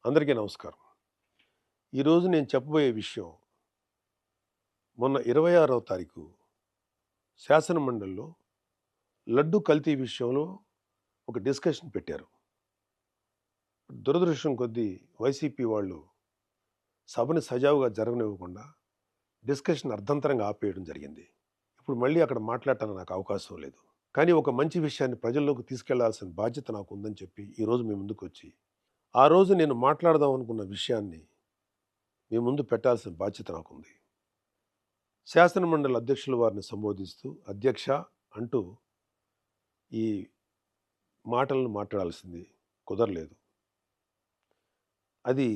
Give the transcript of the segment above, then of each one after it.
అందరికీ నమస్కారం. ఈరోజు నేను చెప్పబోయే విషయం మొన్న 26వ తారీఖు శాసనమండలిలో లడ్డు కల్తీ విషయంలో ఒక డిస్కషన్ పెట్టారు. దురదృష్టం కొద్దీ వైసీపీ వాళ్ళు సభని సజావుగా జరగనివ్వకుండా డిస్కషన్ అర్ధంతరంగా ఆపేయడం జరిగింది. ఇప్పుడు మళ్ళీ అక్కడ మాట్లాడటానికి నాకు అవకాశం లేదు. కానీ ఒక మంచి విషయాన్ని ప్రజల్లోకి తీసుకెళ్లాల్సిన బాధ్యత నాకు ఉందని చెప్పి ఈరోజు మీ ముందుకొచ్చి, ఆ రోజు నేను మాట్లాడదాం అనుకున్న విషయాన్ని మీ ముందు పెట్టాల్సిన బాధ్యత నాకుంది. శాసనమండలి అధ్యక్షుల వారిని సంబోధిస్తూ అధ్యక్ష అంటూ ఈ మాటలను మాట్లాడాల్సింది కుదరలేదు. అది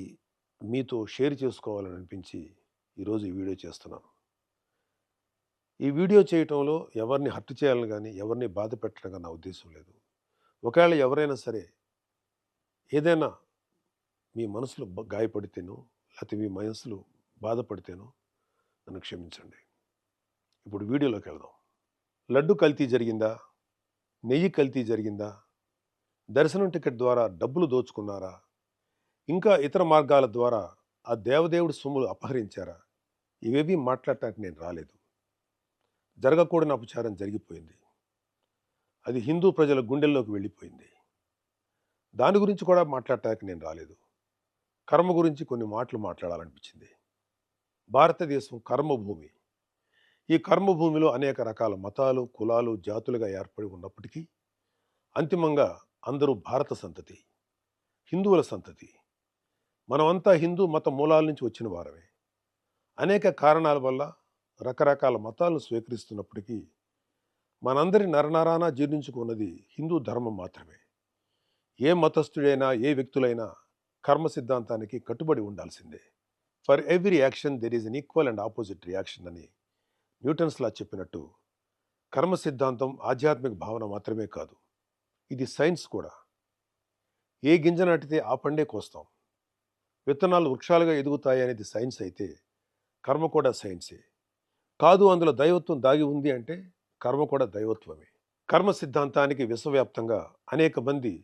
మీతో షేర్ చేసుకోవాలని అనిపించి ఈరోజు ఈ వీడియో చేస్తున్నాను. ఈ వీడియో చేయటంలో ఎవరిని హర్ట్ చేయాలని కానీ ఎవరిని బాధ పెట్టడం కానీ నా ఉద్దేశం లేదు. ఒకవేళ ఎవరైనా సరే ఏదైనా మీ మనసులో గాయపడితేనో లేకపోతే మీ మనసులో బాధపడితేనో నన్ను క్షమించండి. ఇప్పుడు వీడియోలోకి వెళ్దాం. లడ్డు కల్తీ జరిగిందా? నెయ్యి కల్తీ జరిగిందా? దర్శనం టికెట్ ద్వారా డబ్బులు దోచుకున్నారా? ఇంకా ఇతర మార్గాల ద్వారా ఆ దేవదేవుడి సొమ్ములు అపహరించారా? ఇవేవీ మాట్లాడటానికి నేను రాలేదు. జరగకూడని అపచారం జరిగిపోయింది. అది హిందూ ప్రజల గుండెల్లోకి వెళ్ళిపోయింది. దాని గురించి కూడా మాట్లాడటానికి నేను రాలేదు. కర్మ గురించి కొన్ని మాటలు మాట్లాడాలనిపించింది. భారతదేశం కర్మభూమి. ఈ కర్మభూమిలో అనేక రకాల మతాలు, కులాలు, జాతులుగా ఏర్పడి ఉన్నప్పటికీ అంతిమంగా అందరూ భారత సంతతి, హిందువుల సంతతి. మనమంతా హిందూ మత మూలాల నుంచి వచ్చిన వారమే. అనేక కారణాల వల్ల రకరకాల మతాలను స్వీకరిస్తున్నప్పటికీ మనందరి నరనరాన జీర్ణించుకున్నది హిందూ ధర్మం మాత్రమే. ఏ మతస్థుడైనా ఏ వ్యక్తులైనా కర్మ సిద్ధాంతానికి కట్టుబడి ఉండాల్సిందే. For every action there is an equal and opposite reaction అని న్యూటన్స్ లా చెప్పినట్టు కర్మ సిద్ధాంతం ఆధ్యాత్మిక భావన మాత్రమే కాదు, ఇది సైన్స్ కూడా. ఏ గింజ నాటితే ఆ పండే కోస్తాం. విత్తనాలు వృక్షాలుగా ఎదుగుతాయి అనేది సైన్స్ అయితే కర్మ కూడా సైన్సే. కాదు అందులో దైవత్వం దాగి ఉంది అంటే కర్మ కూడా దైవత్వమే. కర్మ సిద్ధాంతానికి విశ్వవ్యాప్తంగా అనేక మంది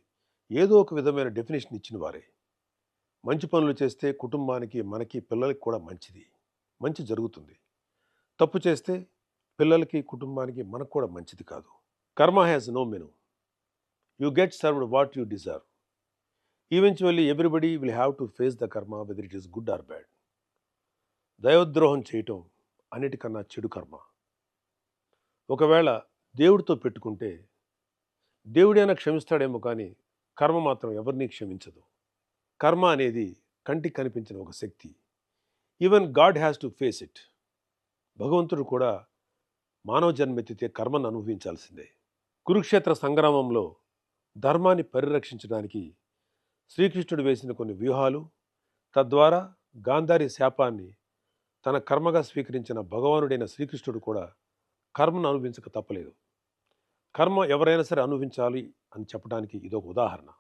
ఏదో ఒక విధమైన డెఫినేషన్ ఇచ్చిన వారే. మంచి పనులు చేస్తే కుటుంబానికి, మనకి, పిల్లలకి కూడా మంచిది, మంచి జరుగుతుంది. తప్పు చేస్తే పిల్లలకి, కుటుంబానికి, మనకు కూడా మంచిది కాదు. Karma has no menu. You get served what you deserve. Eventually everybody will have to face the karma whether it is good or bad. దైవద్రోహం చేయటం అన్నిటికన్నా చెడు కర్మ. ఒకవేళ దేవుడితో పెట్టుకుంటే దేవుడైనా క్షమిస్తాడేమో కానీ కర్మ మాత్రం ఎవరినీ క్షమించదు. కర్మ అనేది కంటికి కనిపించిన ఒక శక్తి. Even God has to face it. భగవంతుడు కూడా మానవ జన్మెత్తితే కర్మను అనుభవించాల్సిందే. కురుక్షేత్ర సంగ్రామంలో ధర్మాన్ని పరిరక్షించడానికి శ్రీకృష్ణుడు వేసిన కొన్ని వ్యూహాలు, తద్వారా గాంధారి శాపాన్ని తన కర్మగా స్వీకరించిన భగవానుడైన శ్రీకృష్ణుడు కూడా కర్మను అనుభవించక తప్పలేదు. కర్మ ఎవరైనా సరే అనుభవించాలి అని చెప్పడానికి ఇదొక ఉదాహరణ.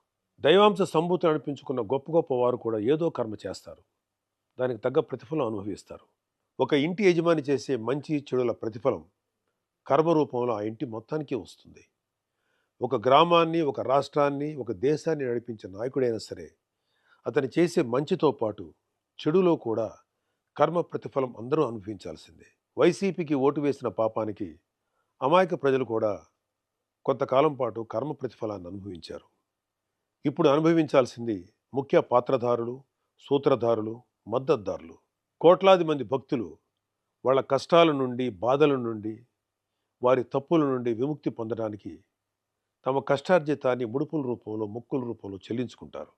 దైవాంశ సంభూతిని అనిపించుకున్న గొప్ప గొప్ప వారు కూడా ఏదో కర్మ చేస్తారు, దానికి తగ్గ ప్రతిఫలం అనుభవిస్తారు. ఒక ఇంటి యజమాని చేసే మంచి చెడుల ప్రతిఫలం కర్మ రూపంలో ఆ ఇంటి మొత్తానికి వస్తుంది. ఒక గ్రామాన్ని, ఒక రాష్ట్రాన్ని, ఒక దేశాన్ని నడిపించే నాయకుడైనా సరే అతను చేసే మంచితో పాటు చెడులో కూడా కర్మ ప్రతిఫలం అందరూ అనుభవించాల్సిందే. వైసీపీకి ఓటు వేసిన పాపానికి అమాయక ప్రజలు కూడా కొంతకాలం పాటు కర్మ ప్రతిఫలాన్ని అనుభవించారు. ఇప్పుడు అనుభవించాల్సింది ముఖ్య పాత్రధారులు, సూత్రధారులు, మద్దతుదారులు. కోట్లాది మంది భక్తులు వాళ్ళ కష్టాల నుండి, బాధల నుండి, వారి తప్పుల నుండి విముక్తి పొందడానికి తమ కష్టార్జితాన్ని ముడుపుల రూపంలో, మొక్కుల రూపంలో చెల్లించుకుంటారు.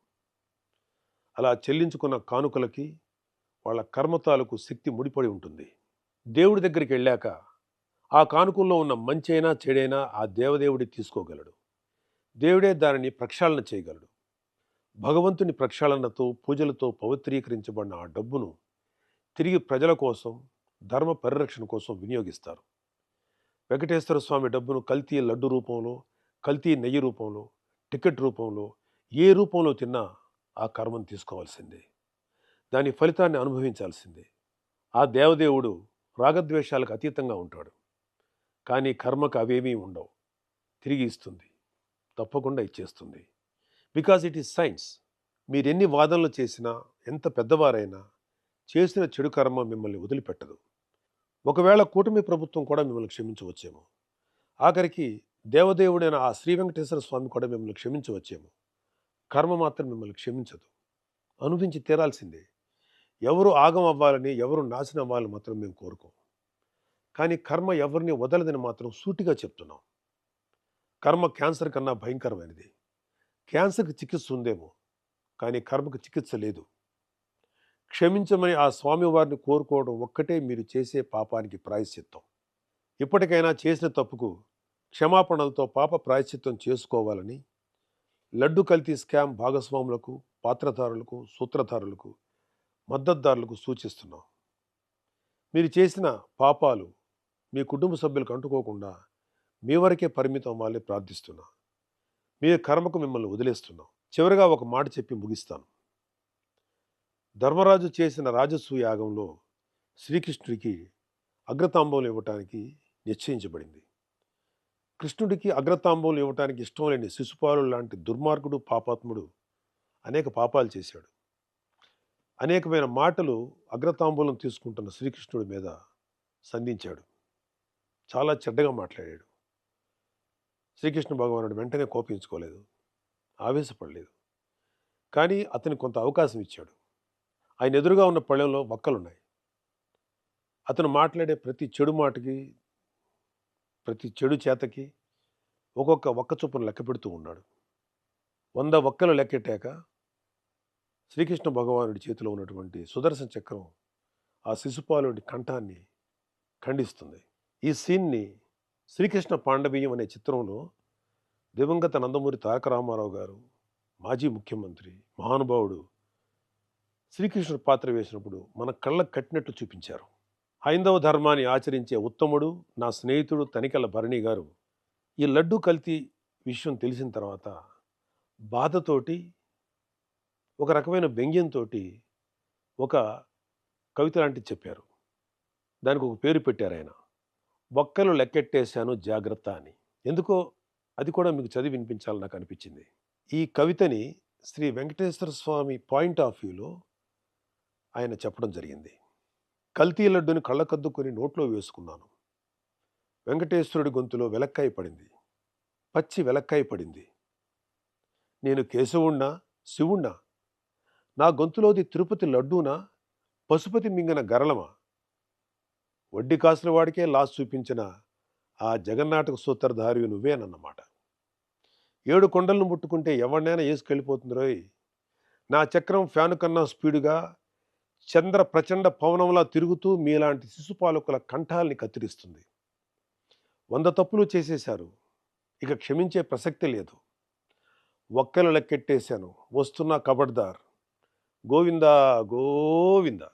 అలా చెల్లించుకున్న కానుకలకి వాళ్ళ కర్మ తాలూకు శక్తి ముడిపడి ఉంటుంది. దేవుడి దగ్గరికి వెళ్ళాక ఆ కానుకల్లో ఉన్న మంచైనా చెడైనా ఆ దేవదేవుడి తీసుకోగలడు. దేవుడే దానిని ప్రక్షాళన చేయగలడు. భగవంతుని ప్రక్షాళనతో, పూజలతో పవిత్రీకరించబడిన ఆ డబ్బును తిరిగి ప్రజల కోసం, ధర్మ పరిరక్షణ కోసం వినియోగిస్తారు. వెంకటేశ్వర స్వామి డబ్బును కల్తీ లడ్డు రూపంలో, కల్తీ నెయ్యి రూపంలో, టికెట్ రూపంలో, ఏ రూపంలో తిన్నా ఆ కర్మను తీసుకోవాల్సిందే. దాని ఫలితాన్ని అనుభవించాల్సిందే. ఆ దేవదేవుడు రాగద్వేషాలకు అతీతంగా ఉంటాడు. కానీ కర్మకు అవేమీ ఉండవు. తిరిగి ఇస్తుంది, తప్పకుండా ఇచ్చేస్తుంది. Because it is science. మీరెన్ని వాదనలు చేసినా, ఎంత పెద్దవారైనా చేసిన చెడు కర్మ మిమ్మల్ని వదిలిపెట్టదు. ఒకవేళ కూటమి ప్రభుత్వం కూడా మిమ్మల్ని క్షమించవచ్చేమో. ఆఖరికి దేవదేవుడైన ఆ శ్రీ వెంకటేశ్వర స్వామి కూడా మిమ్మల్ని క్షమించవచ్చేమో. కర్మ మాత్రం మిమ్మల్ని క్షమించదు. అనుభవించి తీరాల్సిందే. ఎవరు ఆగం అవ్వాలని, ఎవరు నాశనం అవ్వాలని మాత్రం మేము కోరుకోం. కానీ కర్మ ఎవరిని వదలదని మాత్రం సూటిగా చెప్తున్నాం. కర్మ క్యాన్సర్ కన్నా భయంకరమైనది. క్యాన్సర్‌కి చికిత్స ఉందేమో, కానీ కర్మకు చికిత్స లేదు. క్షమించమని ఆ స్వామివారిని కోరుకోవడం ఒక్కటే మీరు చేసే పాపానికి ప్రాయశ్చిత్తం. ఇప్పటికైనా చేసిన తప్పుకు క్షమాపణలతో పాప ప్రాయశ్చిత్తం చేసుకోవాలని లడ్డు కల్తీ స్కామ్ భాగస్వాములకు, పాత్రధారులకు, సూత్రధారులకు, మద్దతుదారులకు సూచిస్తున్నాం. మీరు చేసిన పాపాలు మీ కుటుంబ సభ్యులకు అంటుకోకుండా మీ వరకే పరిమితం అవ్వాలని ప్రార్థిస్తున్నా. మీ కర్మకు మిమ్మల్ని వదిలేస్తున్నాం. చివరిగా ఒక మాట చెప్పి ముగిస్తాను. ధర్మరాజు చేసిన రాజసూయ యాగంలో శ్రీకృష్ణుడికి అగ్రతాంబూలం ఇవ్వటానికి నిశ్చయించబడింది. కృష్ణుడికి అగ్రతాంబూలం ఇవ్వటానికి ఇష్టం లేని శిశుపాలుడు లాంటి దుర్మార్గుడు, పాపాత్ముడు అనేక పాపాలు చేశాడు. అనేకమైన మాటలు అగ్రతాంబూలం తీసుకుంటున్న శ్రీకృష్ణుడి మీద సంధించాడు. చాలా చెడ్డగా మాట్లాడాడు. శ్రీకృష్ణ భగవానుడు వెంటనే కోపించుకోలేదు, ఆవేశపడలేదు. కానీ అతనికి కొంత అవకాశం ఇచ్చాడు. ఆయన ఎదురుగా ఉన్న పళ్ళెంలో వక్కలున్నాయి. అతను మాట్లాడే ప్రతి చెడు మాటకి, ప్రతి చెడు చేతకి ఒక్కొక్క వక్క చొప్పున లెక్క పెడుతూ ఉన్నాడు. 100 వక్కలు లెక్కెట్టాక శ్రీకృష్ణ భగవానుడి చేతిలో ఉన్నటువంటి సుదర్శన చక్రం ఆ శిశుపాలుడి కంఠాన్ని ఖండిస్తుంది. ఈ సీన్ని శ్రీకృష్ణ పాండవీయం అనే చిత్రంలో దివంగత నందమూరి తారక రామారావు గారు, మాజీ ముఖ్యమంత్రి, మహానుభావుడు శ్రీకృష్ణుడు పాత్ర వేసినప్పుడు మన కళ్ళకు కట్టినట్టు చూపించారు. హైందవ ధర్మాన్ని ఆచరించే ఉత్తముడు, నా స్నేహితుడు తనికెళ్ళ భరణి గారు ఈ లడ్డు కల్తీ విషయం తెలిసిన తర్వాత బాధతోటి, ఒక రకమైన వ్యంగ్యంతో ఒక కవిత లాంటిది చెప్పారు. దానికి ఒక పేరు పెట్టారు ఆయన. బొక్కలు లెక్కెట్టేశాను జాగ్రత్త అని. ఎందుకో అది కూడా మీకు చదివి వినిపించాలని నాకు అనిపించింది. ఈ కవితని శ్రీ వెంకటేశ్వర స్వామి పాయింట్ ఆఫ్ వ్యూలో ఆయన చెప్పడం జరిగింది. కల్తీ లడ్డుని కళ్ళకద్దుకొని నోట్లో వేసుకున్నాను. వెంకటేశ్వరుడి గొంతులో వెలక్కాయ పడింది, పచ్చి వెలక్కాయ పడింది. నేను కేశవుణ్ణా, శివుణ్ణా? నా గొంతులోది తిరుపతి లడ్డూనా, పశుపతి మింగిన గరళమా? వడ్డీ కాసుల వాడికే లాస్ చూపించిన ఆ జగన్నాటక సూత్రధారివి నువ్వేనన్నమాట. 7 కొండలను ముట్టుకుంటే ఎవరినైనా వేసుకెళ్ళిపోతుంది రోయ్. నా చక్రం ఫ్యాను కన్నా స్పీడుగా చంద్ర ప్రచండ పవనంలా తిరుగుతూ మీలాంటి శిశుపాలకుల కంఠాల్ని కత్తిరిస్తుంది. 100 తప్పులు చేసేశారు, ఇక క్షమించే ప్రసక్తి లేదు. ఒక్కలు లెక్కెట్టేశాను, వస్తున్నా కబడ్దార్. గోవిందా గోవింద.